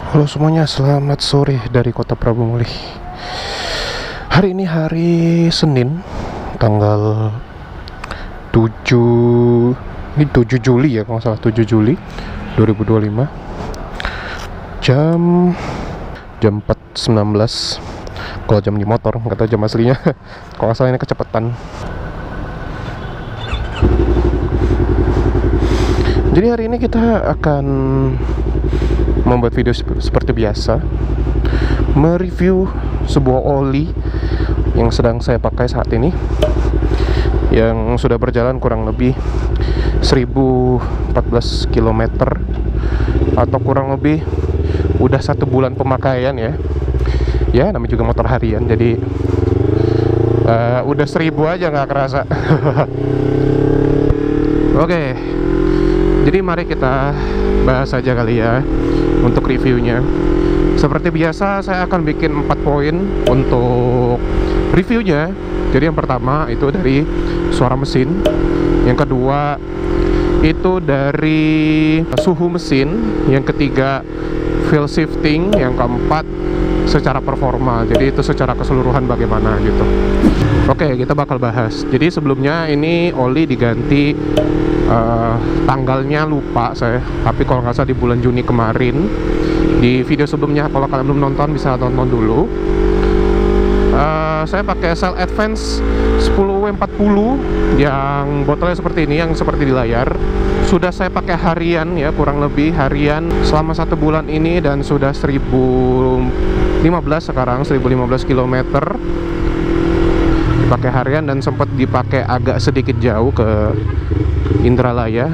Halo semuanya, selamat sore dari Kota Prabu Mulih. Hari ini hari Senin, tanggal 7 ini 7 Juli ya, kalau nggak salah 7 Juli 2025. Jam 4.19. Kalau jam di motor, nggak tahu jam aslinya. Kalau nggak salah ini kecepatan. Jadi hari ini kita akan membuat video seperti biasa, mereview sebuah oli yang sedang saya pakai saat ini, yang sudah berjalan kurang lebih 1014 km, atau kurang lebih udah 1 bulan pemakaian ya. Ya namanya juga motor harian, jadi udah 1000 aja nggak kerasa. Oke, jadi mari kita bahas aja kali ya untuk reviewnya. Seperti biasa saya akan bikin 4 poin untuk reviewnya. Jadi yang pertama itu dari suara mesin, yang kedua itu dari suhu mesin, yang ketiga feel shifting, yang keempat secara performa. Jadi itu secara keseluruhan bagaimana gitu. Oke, kita bakal bahas. Jadi sebelumnya ini oli diganti, tanggalnya lupa saya, tapi kalau nggak salah di bulan Juni kemarin. Di video sebelumnya, kalau kalian belum nonton bisa tonton dulu. Saya pakai Shell Advance 10W40 yang botolnya seperti ini, yang seperti di layar. Sudah saya pakai harian ya, kurang lebih harian selama 1 bulan ini, dan sudah 1015 sekarang, 1015 km dipakai harian, dan sempat dipakai agak sedikit jauh ke Indralaya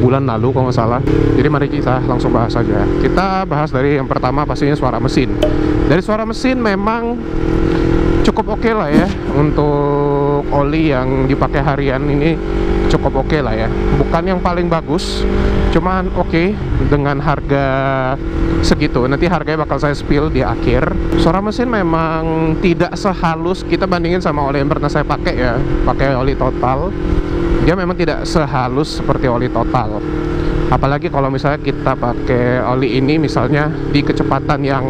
bulan lalu kalau nggak salah. Jadi mari kita langsung bahas saja. Kita bahas dari yang pertama, pastinya suara mesin. Dari suara mesin memang cukup oke lah ya, untuk oli yang dipakai harian ini cukup oke lah ya. Bukan yang paling bagus, cuman oke dengan harga segitu. Nanti harganya bakal saya spill di akhir. Suara mesin memang tidak sehalus, kita bandingin sama oli yang pernah saya pakai ya, pakai oli Total. Dia memang tidak sehalus seperti oli Total. Apalagi kalau misalnya kita pakai oli ini misalnya di kecepatan yang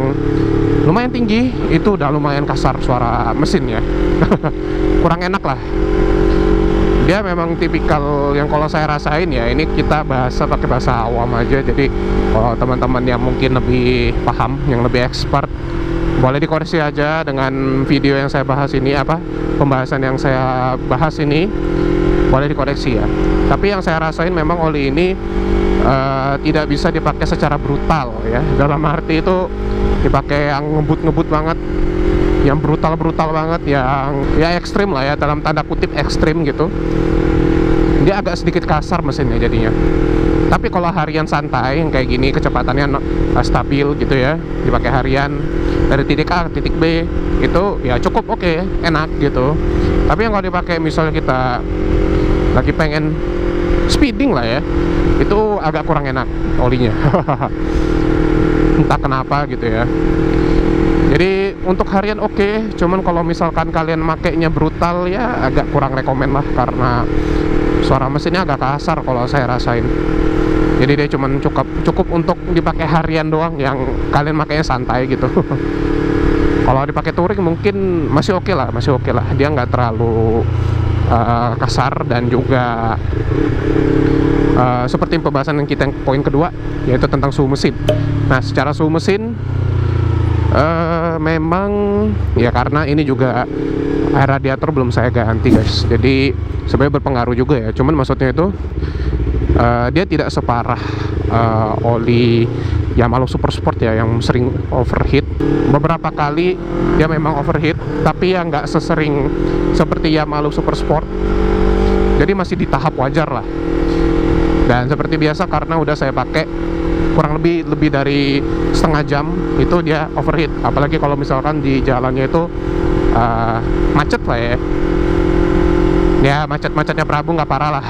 lumayan tinggi, itu udah lumayan kasar suara mesinnya. Kurang enak lah. Dia memang tipikal yang kalau saya rasain ya, ini kita pakai bahasa awam aja. Jadi kalau teman-teman yang mungkin lebih paham, yang lebih expert, boleh dikoreksi aja dengan video yang saya bahas ini, pembahasan yang saya bahas ini, boleh dikoreksi ya. Tapi yang saya rasain memang oli ini tidak bisa dipakai secara brutal ya. Dalam arti itu dipakai yang ngebut-ngebut banget, yang brutal-brutal banget, yang ya ekstrim lah ya, dalam tanda kutip ekstrim gitu. Dia agak sedikit kasar mesinnya jadinya. Tapi kalau harian santai yang kayak gini, kecepatannya stabil gitu ya, dipakai harian dari titik A ke titik B, itu ya cukup oke, enak gitu. Tapi yang kalau dipakai misalnya kita lagi pengen speeding lah ya, itu agak kurang enak olinya. Entah kenapa gitu ya. Jadi untuk harian oke, cuman kalau misalkan kalian makainya brutal ya agak kurang rekomen lah, karena suara mesinnya agak kasar kalau saya rasain. Jadi dia cuman cukup untuk dipakai harian doang, yang kalian makainya santai gitu. Kalau dipakai touring mungkin masih oke lah, dia nggak terlalu kasar. Dan juga seperti pembahasan yang kita poin kedua, yaitu tentang suhu mesin. Nah, secara suhu mesin memang ya, karena ini juga air radiator belum saya ganti guys, jadi sebenarnya berpengaruh juga ya. Cuman maksudnya itu dia tidak separah oli Yamaha Super Sport ya, yang sering overheat. Beberapa kali dia memang overheat, tapi ya nggak sesering seperti Yamaha Super Sport. Jadi masih di tahap wajar lah. Dan seperti biasa, karena udah saya pakai kurang lebih dari setengah jam, itu dia overheat. Apalagi kalau misalkan di jalannya itu macet lah ya. Ya macet-macetnya Prabu nggak parah lah.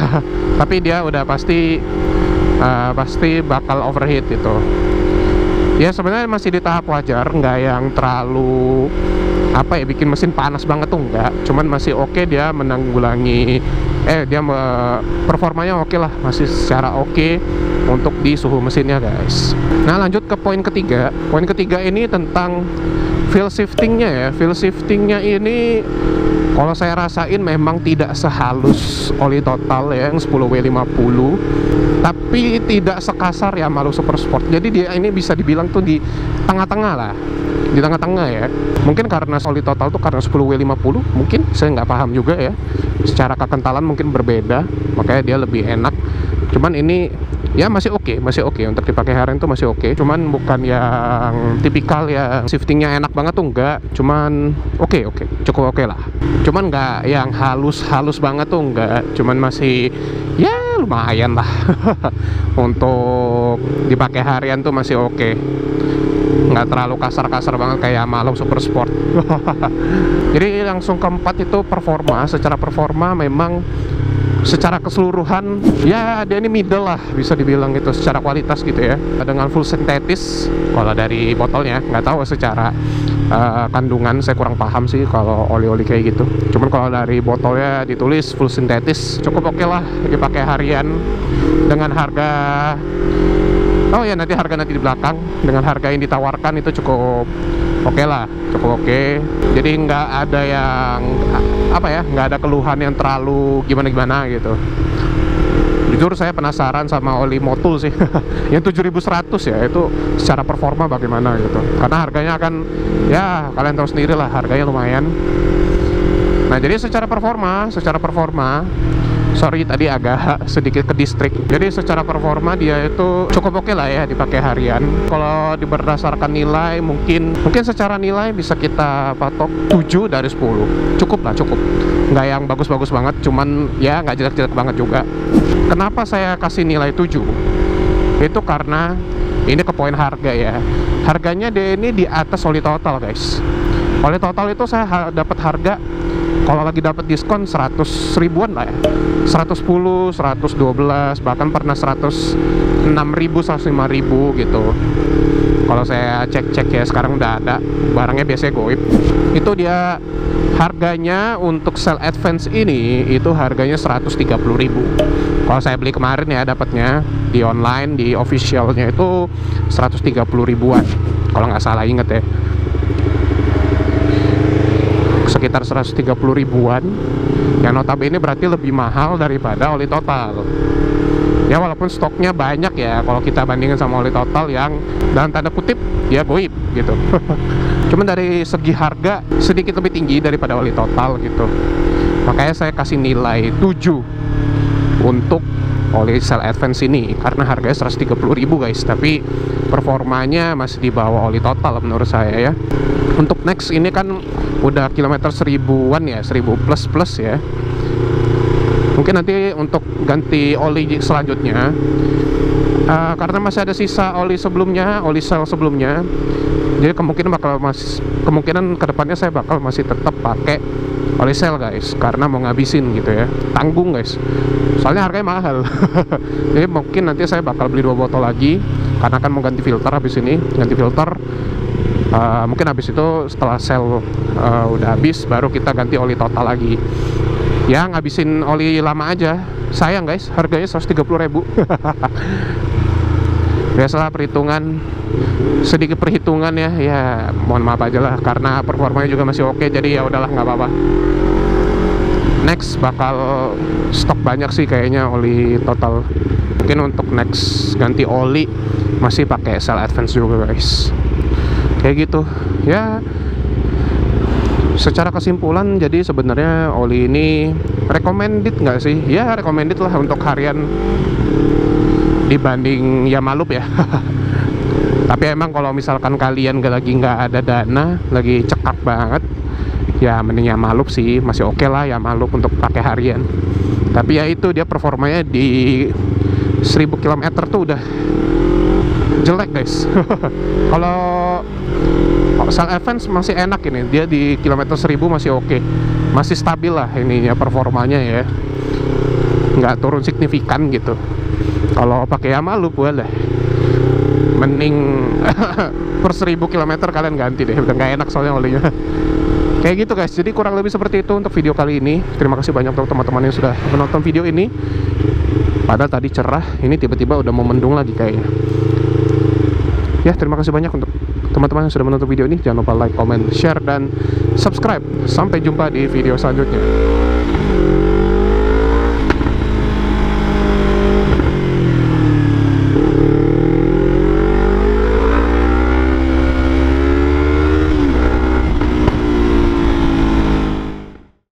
Tapi dia udah pasti bakal overheat itu. Ya sebenarnya masih di tahap wajar, nggak yang terlalu apa ya, bikin mesin panas banget tuh enggak, cuman masih oke, dia menanggulangi performanya oke lah, masih secara oke untuk di suhu mesinnya guys. Nah lanjut ke poin ketiga. Poin ketiga ini tentang feel shiftingnya ya. Feel shiftingnya ini kalau saya rasain memang tidak sehalus oli total ya yang 10W50, tapi tidak sekasar Yamaha Super Sport. Jadi dia ini bisa dibilang tuh di tengah-tengah lah, di tengah-tengah ya. Mungkin karena oli total tuh karena 10W50, mungkin saya nggak paham juga ya. Secara kekentalan mungkin berbeda, makanya dia lebih enak. Cuman ini ya masih oke untuk dipakai harian tuh masih oke. Cuman bukan yang tipikal yang shiftingnya enak banget tuh enggak. Cuman cukup oke lah. Cuman nggak yang halus banget tuh enggak. Cuman masih ya lumayan lah untuk dipakai harian tuh masih oke. Nggak terlalu kasar-kasar banget kayak Yamaha Super Sport. Jadi langsung keempat itu performa. Secara performa memang secara keseluruhan ya dia ini middle lah, bisa dibilang gitu secara kualitas gitu ya, dengan full sintetis. Kalau dari botolnya nggak tahu, secara kandungan saya kurang paham sih kalau oli-oli kayak gitu. Cuman kalau dari botolnya ditulis full sintetis, cukup oke lah dipakai harian dengan harga, oh ya nanti harga nanti di belakang, dengan harga yang ditawarkan itu cukup oke lah, cukup oke. Jadi nggak ada yang apa ya, nggak ada keluhan yang terlalu gimana gitu. Jujur saya penasaran sama oli Motul sih yang 7100 ya, itu secara performa bagaimana gitu, karena harganya kan ya kalian tahu sendiri lah, harganya lumayan. Nah jadi secara performa sorry tadi agak sedikit ke distrik. Jadi secara performa dia itu cukup oke lah ya dipakai harian. Kalau berdasarkan nilai mungkin secara nilai bisa kita patok 7 dari 10. Cukup lah, cukup. Nggak yang bagus-bagus banget, cuman ya nggak jelek-jelek banget juga. Kenapa saya kasih nilai 7? Itu karena ini ke poin harga ya. Harganya dia ini di atas oli total guys. Oli total itu saya dapat harga kalau lagi dapat diskon 100 ribuan lah ya, 110, 112, bahkan pernah 106 ribu, 105 ribu gitu. Kalau saya cek ya, sekarang udah ada, barangnya biasanya goib. Itu dia harganya untuk Cell Advance ini, itu harganya 130 ribu. Kalau saya beli kemarin ya, dapatnya di online, di officialnya itu 130 ribuan kalau nggak salah, inget ya, sekitar 130 ribuan, yang notabene berarti lebih mahal daripada oli total ya, walaupun stoknya banyak ya kalau kita bandingin sama oli total yang dalam tanda kutip ya goib gitu. Cuman dari segi harga sedikit lebih tinggi daripada oli total gitu, makanya saya kasih nilai 7 untuk oli Cell Advance ini, karena harganya 130 ribu guys, tapi performanya masih di bawah oli total menurut saya ya. Untuk next ini kan udah kilometer 1000-an ya, 1000 plus ya. Mungkin nanti untuk ganti oli selanjutnya, karena masih ada sisa oli sebelumnya, oli Cell sebelumnya, jadi kemungkinan kedepannya saya bakal masih tetap pakai oli Cell guys, karena mau ngabisin gitu ya, tanggung guys, soalnya harganya mahal. Jadi mungkin nanti saya bakal beli 2 botol lagi, karena kan mau ganti filter habis ini, ganti filter. Mungkin habis itu setelah Cell udah habis, baru kita ganti oli total lagi ya, ngabisin oli lama aja, sayang guys, harganya 130 ribu. Biasalah perhitungan, sedikit perhitungan ya mohon maaf aja lah, karena performanya juga masih oke, jadi ya udahlah, nggak apa-apa. Next bakal stok banyak sih kayaknya oli total. Mungkin untuk next ganti oli masih pakai Cell Advance juga guys, kayak gitu ya. Secara kesimpulan, jadi sebenarnya oli ini recommended nggak sih? Ya recommended lah untuk harian dibanding Yamaha Loop ya. Tapi emang kalau misalkan kalian lagi nggak ada dana, lagi cekak banget, ya mending Yamaha Loop sih, masih oke lah Yamaha Loop untuk pakai harian. Tapi ya itu dia performanya di 1000 km tuh udah jelek guys. Kalau Cell Advance masih enak ini, dia di kilometer 1000 masih oke, masih stabil lah ininya performanya ya, nggak turun signifikan gitu. Kalau pakai Yamaha Loop boleh, mending per 1000 km kalian ganti deh, udah nggak enak soalnya olinya. Kayak gitu guys, jadi kurang lebih seperti itu untuk video kali ini. Terima kasih banyak untuk teman-teman yang sudah menonton video ini. Padahal tadi cerah, ini tiba-tiba udah mau mendung lagi kayaknya. Ya, terima kasih banyak untuk teman-teman yang sudah menonton video ini. Jangan lupa like, comment, share, dan subscribe. Sampai jumpa di video selanjutnya.